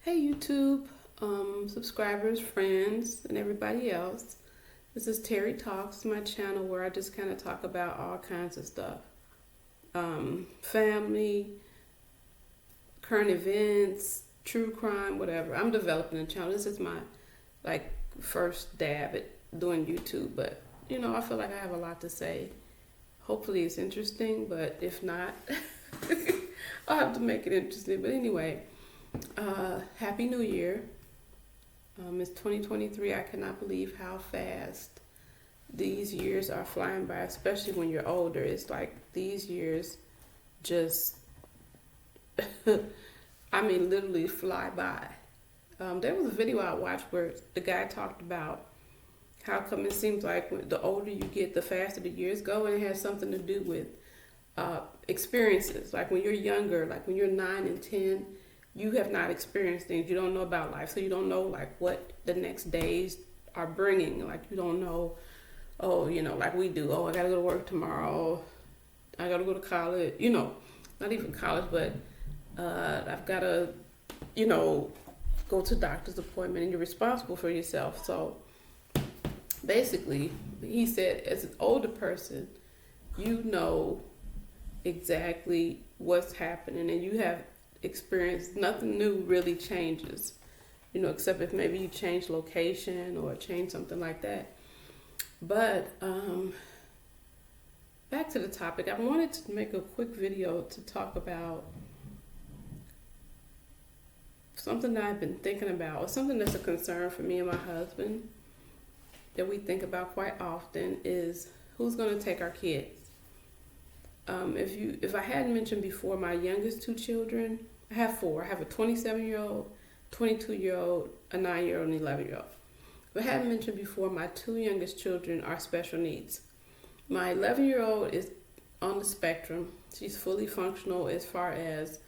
Hey YouTube, subscribers, friends, and everybody else. This is Terry Talks, my channel where I just kind of talk about all kinds of stuff. Family, current events, true crime, whatever. I'm developing a channel. This is my first dab at doing YouTube, but I feel like I have a lot to say. Hopefully it's interesting, but if not, I'll have to make it interesting. But anyway, Happy New Year. It's 2023. I cannot believe how fast these years are flying by, especially when you're older. It's like these years just, literally fly by. There was a video I watched where the guy talked about how come it seems like the older you get, the faster the years go, and it has something to do with experiences. Like when you're younger, like when you're 9 and 10, you have not experienced things. You don't know about life, so you don't know like what the next days are bringing. Like you don't know, like we do. Oh, I gotta go to work tomorrow. I gotta go to college. Not even college, but I've gotta, go to doctor's appointment, and you're responsible for yourself. So basically, he said, as an older person, you know exactly what's happening, and you have experienced nothing new really changes, except if maybe you change location or change something like that. But back to the topic, I wanted to make a quick video to talk about something that I've been thinking about, or something that's a concern for me and my husband that we think about quite often, is who's going to take our kids. If I hadn't mentioned before, my youngest two children, I have four. I have a 27-year-old, 22-year-old, a 9-year-old, and 11-year-old. If I hadn't mentioned before, my two youngest children are special needs. My 11-year-old is on the spectrum. She's fully functional as far as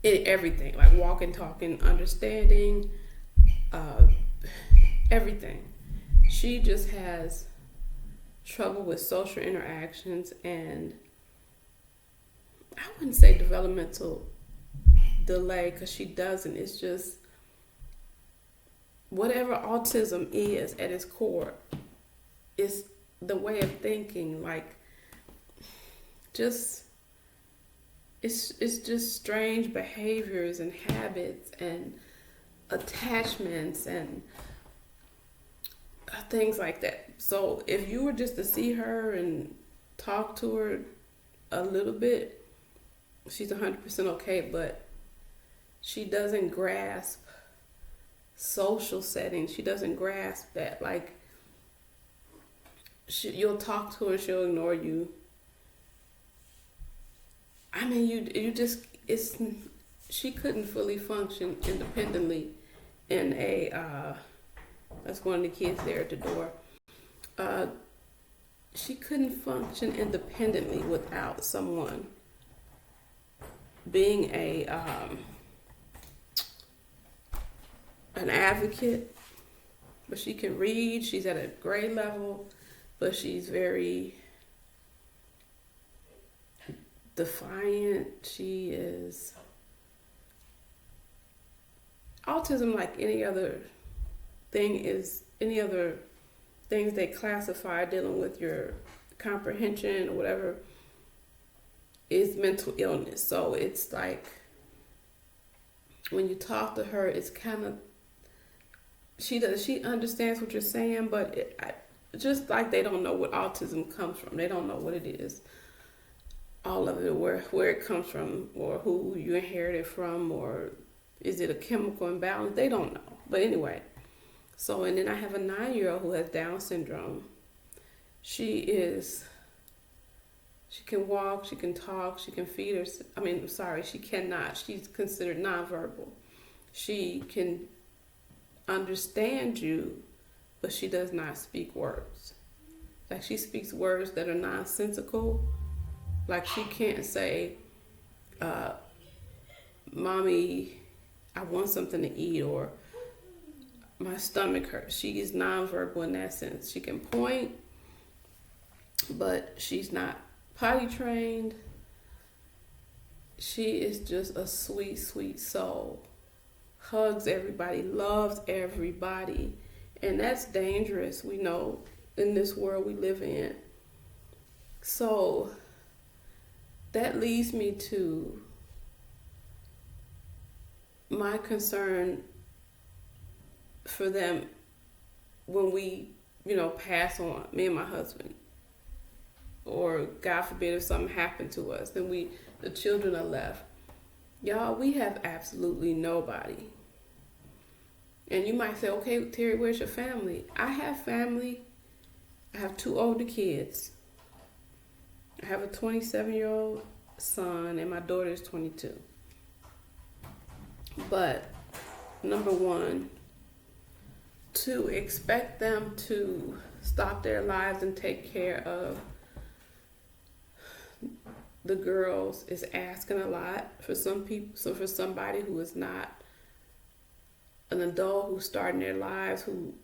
everything, like walking, talking, understanding, everything. She just has trouble with social interactions, and I wouldn't say developmental delay, because she doesn't. It's just whatever autism is at its core, it's the way of thinking, like just it's just strange behaviors and habits and attachments and things like that. So if you were just to see her and talk to her a little bit, she's 100% okay, but she doesn't grasp social settings. She doesn't grasp that, like, you'll talk to her, she'll ignore you. She couldn't fully function independently in that's one of the kids there at the door. She couldn't function independently without someone being an advocate. But she can read. She's at a grade level, but she's very defiant. She is autism, like any other things they classify dealing with your comprehension or whatever, is mental illness. So it's like when you talk to her, it's kind of, she understands what you're saying, but just like they don't know what autism comes from. They don't know what it is. All of it, where it comes from, or who you inherited from, or is it a chemical imbalance? They don't know. But anyway, so, and then I have a 9-year-old who has Down syndrome. She can walk, she can talk, she can feed her. She cannot. She's considered nonverbal. She can understand you, but she does not speak words. Like, she speaks words that are nonsensical. Like, she can't say, Mommy, I want something to eat, or my stomach hurts. She is nonverbal in that sense. She can point, but she's not potty trained. She is just a sweet, sweet soul. Hugs everybody, loves everybody. And that's dangerous, we know, in this world we live in. So that leads me to my concern for them when we, pass on, me and my husband. Or God forbid if something happened to us, then the children are left. Y'all, we have absolutely nobody. And you might say, okay, Terry, where's your family? I have family. I have 2 older kids. I have a 27-year-old son, and my daughter is 22. But, number one, to expect them to stop their lives and take care of the girls is asking a lot for some people. So for somebody who is not an adult, who's starting their lives, who,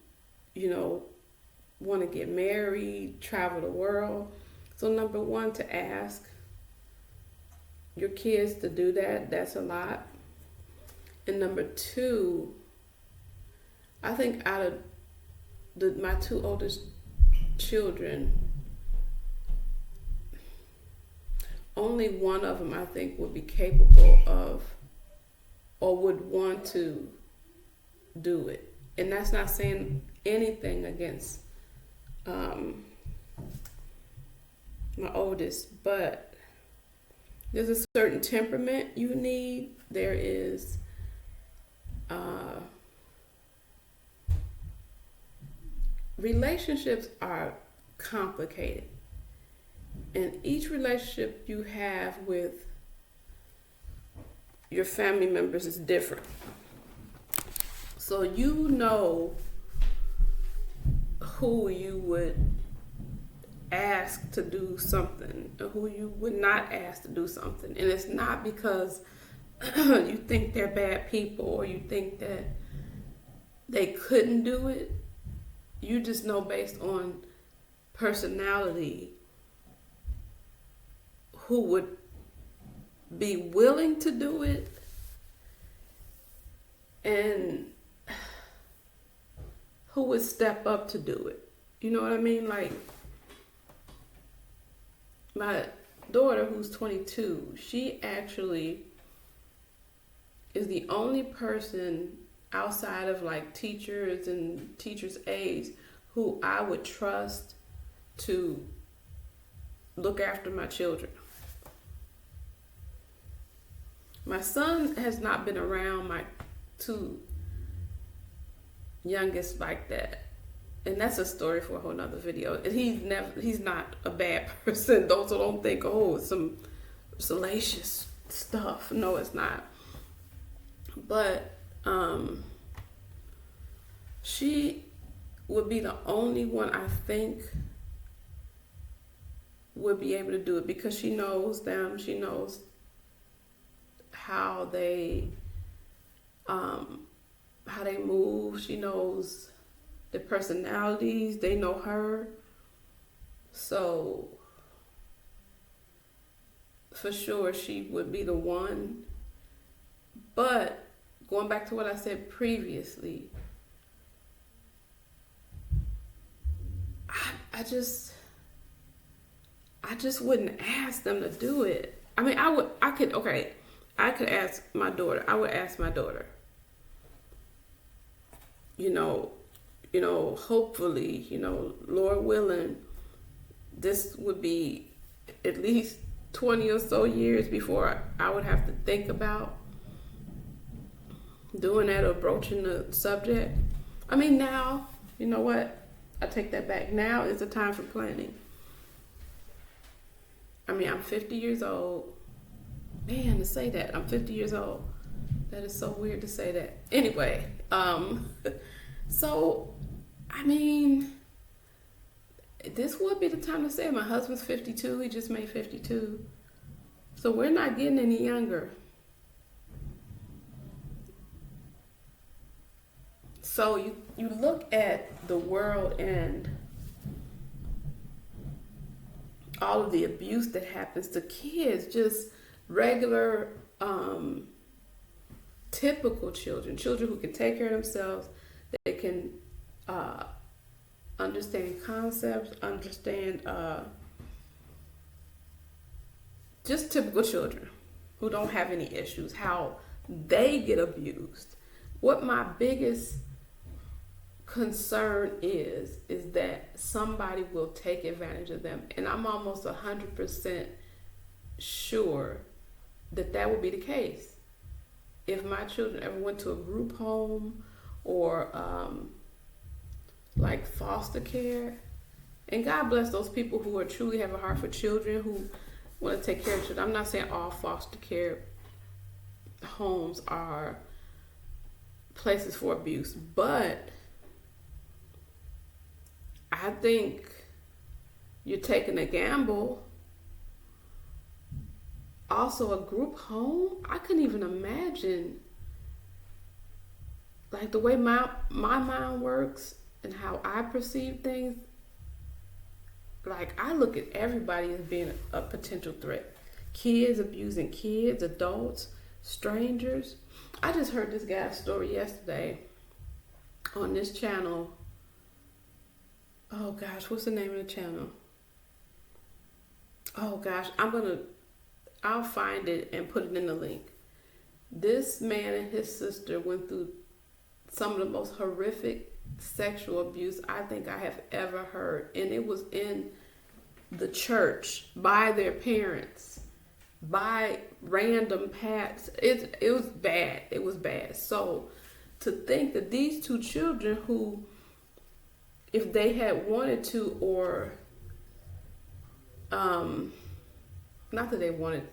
want to get married, travel the world. So number one, to ask your kids to do that, that's a lot. And number two, I think out of my 2 oldest children, only one of them I think would be capable of or would want to do it. And that's not saying anything against my oldest, but there's a certain temperament you need. There is relationships are complicated, and each relationship you have with your family members is different. So who you would ask to do something or who you would not ask to do something. And it's not because you think they're bad people or you think that they couldn't do it. You just know based on personality who would be willing to do it and who would step up to do it. You know what I mean? Like my daughter, who's 22, she actually is the only person outside of like teachers and teachers' aides who I would trust to look after my children. My son has not been around my 2 youngest like that. And that's a story for a whole nother video. And he's not a bad person. Those who don't think, oh, it's some salacious stuff. No, it's not. But she would be the only one I think would be able to do it because she knows them. She knows how they move. She knows their personalities. They know her. So for sure she would be the one. But going back to what I said previously, I just wouldn't ask them to do it. I mean, I could ask my daughter. I would ask my daughter. Hopefully, Lord willing, this would be at least 20 or so years before I would have to think about doing that or broaching the subject. I mean, now, you know what? I take that back. Now is the time for planning. I mean, I'm 50 years old. Man, to say that. I'm 50 years old. That is so weird to say that. Anyway, so, I mean, this would be the time to say it. My husband's 52. He just made 52. So we're not getting any younger. So you look at the world and all of the abuse that happens to kids, just regular, typical children, children who can take care of themselves, they can understand concepts, understand just typical children who don't have any issues, how they get abused. What my biggest concern is that somebody will take advantage of them, and I'm almost 100% sure that would be the case if my children ever went to a group home or like foster care. And God bless those people who are truly have a heart for children, who want to take care of children. I'm not saying all foster care homes are places for abuse, but I think you're taking a gamble. Also, a group home, I couldn't even imagine, like the way my mind works and how I perceive things. Like, I look at everybody as being a potential threat. Kids abusing kids, adults, strangers. I just heard this guy's story yesterday on this channel. Oh gosh, what's the name of the channel? Oh gosh, I'll find it and put it in the link. This man and his sister went through some of the most horrific sexual abuse I think I have ever heard. And it was in the church, by their parents, by random pets. It was bad. It was bad. So to think that these two children who, if they had wanted to, or not that they wanted,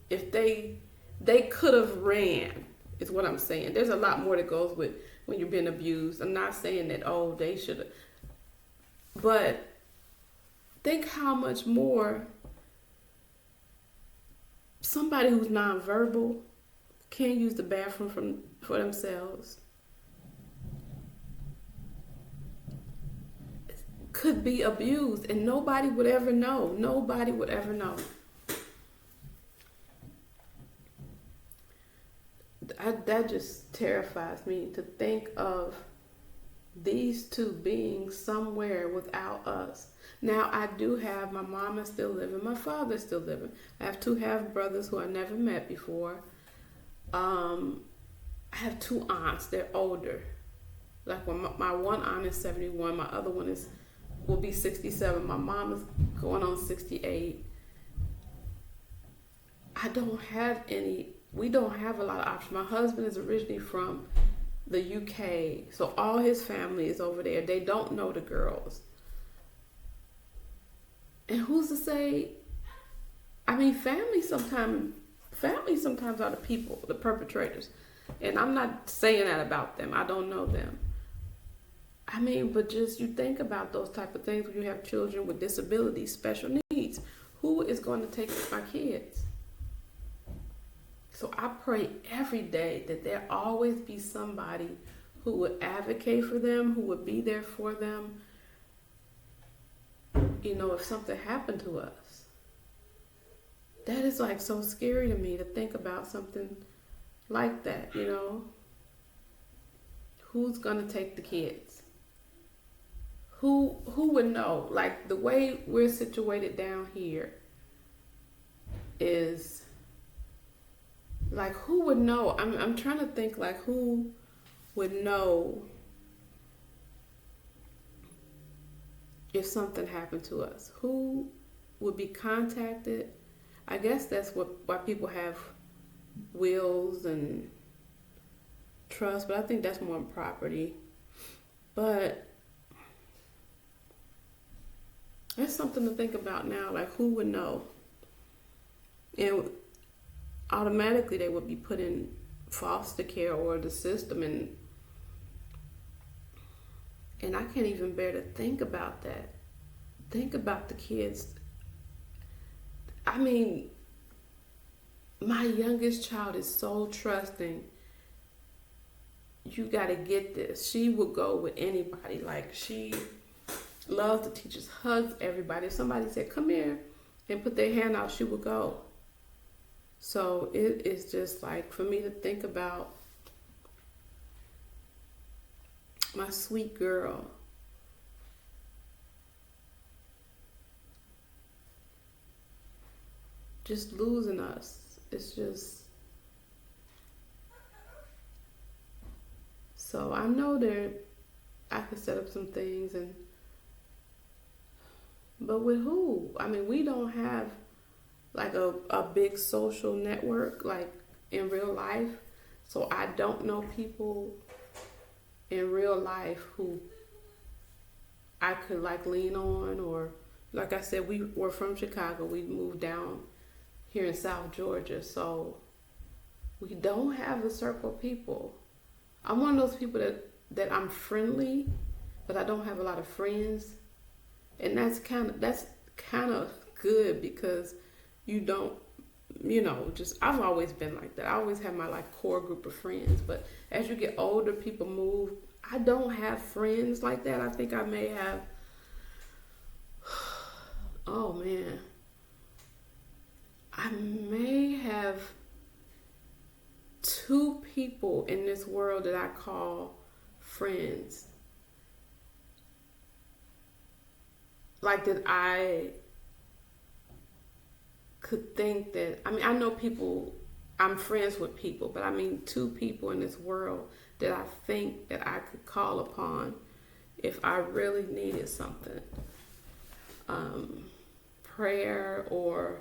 if they could have ran, is what I'm saying. There's a lot more that goes with when you're being abused. I'm not saying that, oh, they should have, but think how much more somebody who's nonverbal, can't use the bathroom for themselves, could be abused, and nobody would ever know. Nobody would ever know. That just terrifies me, to think of these two being somewhere without us. Now, I do have, my mom is still living, my father is still living. I have two half brothers who I never met before. I have two aunts, they're older. Like, when my one aunt is 71, my other one will be 67. My mom is going on 68. We don't have a lot of options. My husband is originally from the UK, so all his family is over there. They don't know the girls. And who's to say? I mean, family sometimes are the people, the perpetrators. And I'm not saying that about them. I don't know them. I mean, but just you think about those type of things when you have children with disabilities, special needs. Who is going to take my kids? So I pray every day that there always be somebody who would advocate for them, who would be there for them, if something happened to us. That is like so scary to me, to think about something like that, Who's going to take the kids? Who would know? Like, the way we're situated down here is, like, who would know? I'm trying to think, like, who would know if something happened to us? Who would be contacted? I guess that's why people have wills and trust, but I think that's more property. But that's something to think about now. Like, who would know? And automatically they would be put in foster care or the system, and I can't even bear to think about that. Think about the kids. I mean, my youngest child is so trusting. You got to get this. She will go with anybody. Like, she loves the teachers, hugs everybody. If somebody said, come here, and put their hand out, she would go. So it is just like for me to think about my sweet girl just losing us. It's just, so I know that I could set up some things, and but with who? I mean, we don't have like a big social network like in real life. So I don't know people in real life who I could like lean on, or like I said, we were from Chicago. We moved down here in South Georgia, so we don't have a circle of people. I'm one of those people that I'm friendly, but I don't have a lot of friends, and that's kind of good because you don't, just I've always been like that. I always have my like core group of friends, but as you get older, people move. I don't have friends like that. I think I may have, oh man, I may have two people in this world that I call friends. Like that I could think that, I mean, I know people, I'm friends with people, but I mean two people in this world that I think that I could call upon if I really needed something. Prayer or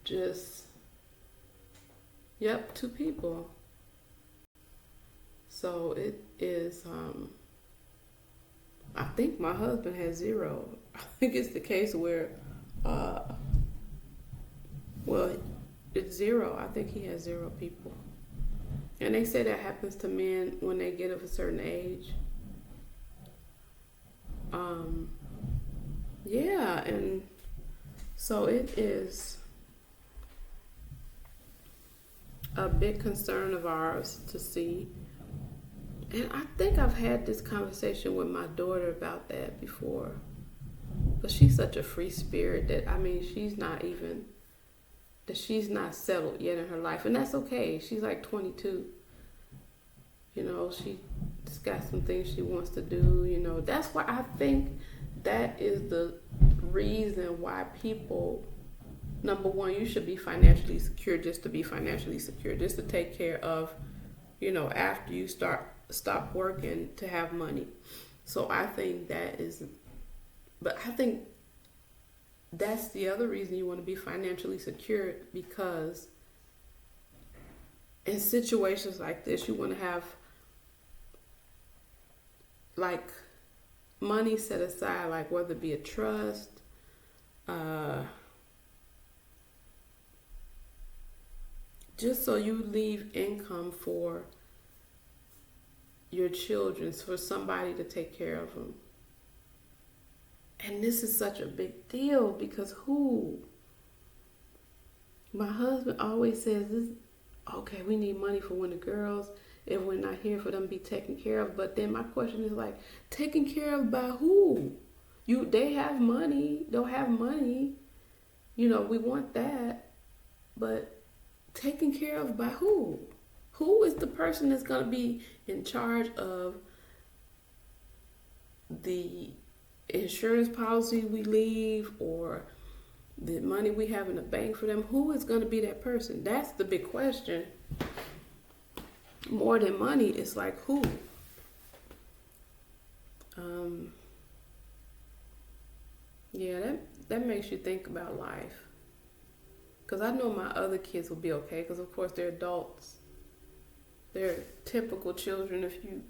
just, yep, two people. So it is, I think my husband has zero. I think it's the case where, well, it's zero. I think he has zero people. And they say that happens to men when they get of a certain age. Yeah, and so it is a big concern of ours to see. And I think I've had this conversation with my daughter about that before. But she's such a free spirit that, I mean, she's not settled yet in her life. And that's okay. She's like 22. She's got some things she wants to do. That's why I think that is the reason why people, number one, you should be financially secure just to be financially secure, just to take care of, after you stop working to have money. So I think but I think that's the other reason you want to be financially secure, because in situations like this, you want to have like money set aside, like whether it be a trust, just so you leave income for your children, for somebody to take care of them. And this is such a big deal because my husband always says this, okay, we need money for when the girls, if we're not here, for them to be taken care of. But then my question is like, taken care of by who? They have money, don't have money. We want that. But taken care of by who? Who is the person that's going to be in charge of the insurance policy we leave or the money we have in the bank for them? Who is going to be that person? That's the big question. More than money, it's like who? Yeah, that makes you think about life. Because I know my other kids will be okay, because of course they're adults. They're typical children, if you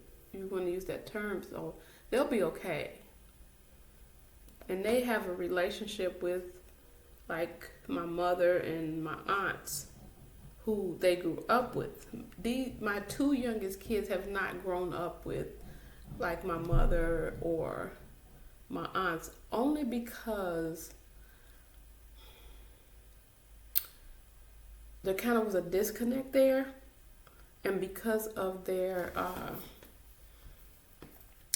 want to use that term, so they'll be okay. And they have a relationship with like my mother and my aunts who they grew up with. My two youngest kids have not grown up with like my mother or my aunts, only because there kind of was a disconnect there, and because of their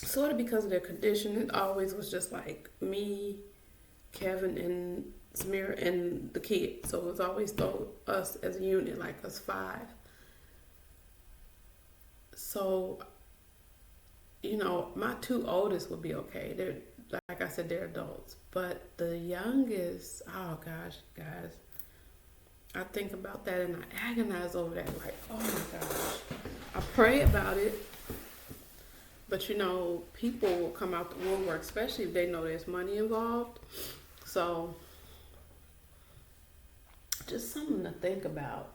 sort of because of their condition, it always was just like me, Kevin, and Samira and the kid. So it's always us as a unit, like us five. So, my two oldest would be okay. They're, like I said, they're adults. But the youngest, oh gosh, guys, I think about that and I agonize over that. Like, oh my gosh. I pray about it. But people will come out the woodwork, especially if they know there's money involved. So, just something to think about.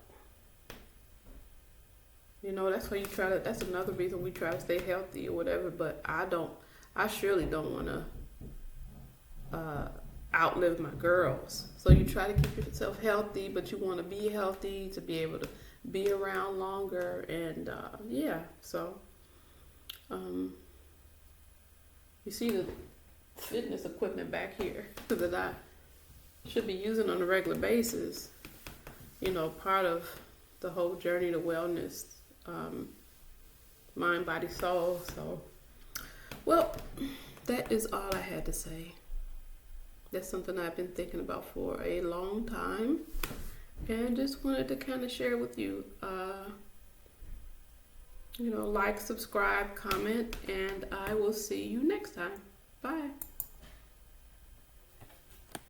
That's why that's another reason we try to stay healthy or whatever. But I surely don't want to outlive my girls. So you try to keep yourself healthy, but you want to be healthy to be able to be around longer. And so you see the fitness equipment back here that I should be using on a regular basis. Part of the whole journey to wellness, mind, body, soul. So, well, that is all I had to say. That's something I've been thinking about for a long time, and just wanted to kind of share with you. Like, subscribe, comment, and I will see you next time. Bye.